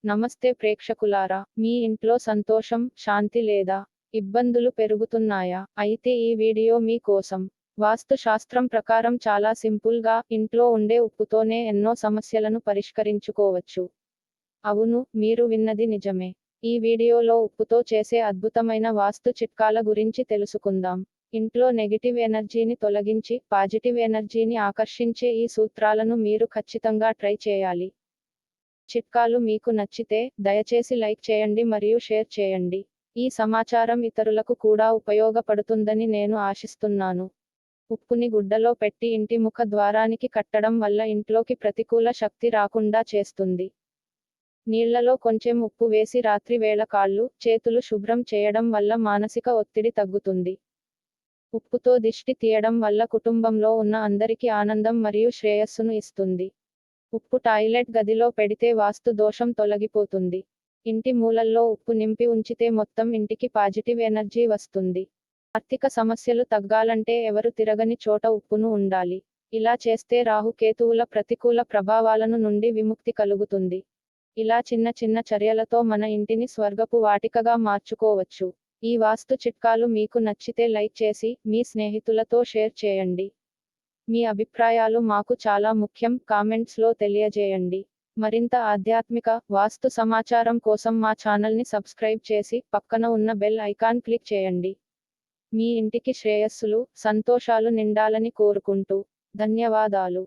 నమస్తే ప్రేక్షకులారా, మీ ఇంట్లో సంతోషం, శాంతి లేదా ఇబ్బందులు పెరుగుతున్నాయా? అయితే ఈ వీడియో మీ కోసం. వాస్తు శాస్త్రం ప్రకారం చాలా సింపుల్ గా ఇంట్లో ఉండే ఉప్పుతోనే ఎన్నో సమస్యలను పరిష్కరించుకోవచ్చు. అవును, మీరు విన్నది నిజమే. ఈ వీడియోలో ఉప్పుతో చేసే అద్భుతమైన వాస్తు చిట్కాల గురించి తెలుసుకుందాం. ఇంట్లో నెగిటివ్ ఎనర్జీని తొలగించి పాజిటివ్ ఎనర్జీని ఆకర్షించే ఈ సూత్రాలను మీరు ఖచ్చితంగా ట్రై చేయాలి. చిట్కాలు మీకు నచ్చితే దయచేసి లైక్ చేయండి మరియు షేర్ చేయండి. ఈ సమాచారం ఇతరులకు కూడా ఉపయోగపడుతుందని నేను ఆశిస్తున్నాను. ఉప్పుని గుడ్డలో పెట్టి ఇంటి ముఖ ద్వారానికి కట్టడం వల్ల ఇంట్లోకి ప్రతికూల శక్తి రాకుండా చేస్తుంది. నీళ్లలో కొంచెం ఉప్పు వేసి రాత్రి వేళ కాళ్ళు, చేతులు శుభ్రం చేయడం వల్ల మానసిక ఒత్తిడి తగ్గుతుంది. ఉప్పుతో దిష్టి తీయడం వల్ల కుటుంబంలో ఉన్న అందరికీ ఆనందం మరియు శ్రేయస్సును ఇస్తుంది. ఉప్పు టాయిలెట్ గదిలో పెడితే వాస్తు దోషం తొలగిపోతుంది. ఇంటి మూలల్లో ఉప్పు నింపి ఉంచితే మొత్తం ఇంటికి పాజిటివ్ ఎనర్జీ వస్తుంది. ఆర్థిక సమస్యలు తగ్గాలంటే ఎవరు తిరగని చోట ఉప్పును ఉండాలి. ఇలా చేస్తే రాహు కేతువుల ప్రతికూల ప్రభావాలను నుండి విముక్తి కలుగుతుంది. ఇలా చిన్న చిన్న చర్యలతో మన ఇంటిని స్వర్గపు వాటికగా మార్చుకోవచ్చు. ఈ వాస్తు చిట్కాలు మీకు నచ్చితే లైక్ చేసి మీ స్నేహితులతో షేర్ చేయండి. మీ అభిప్రాయాలు మాకు చాలా ముఖ్యం. కామెంట్స్ లో తెలియజేయండి. మరింత ఆధ్యాత్మిక వాస్తు సమాచారం కోసం మా ఛానల్ని సబ్స్క్రైబ్ చేసి పక్కన ఉన్న బెల్ ఐకాన్ క్లిక్ చేయండి. మీ ఇంటికి శ్రేయస్సులు, సంతోషాలు నిండాలని కోరుకుంటూ ధన్యవాదాలు.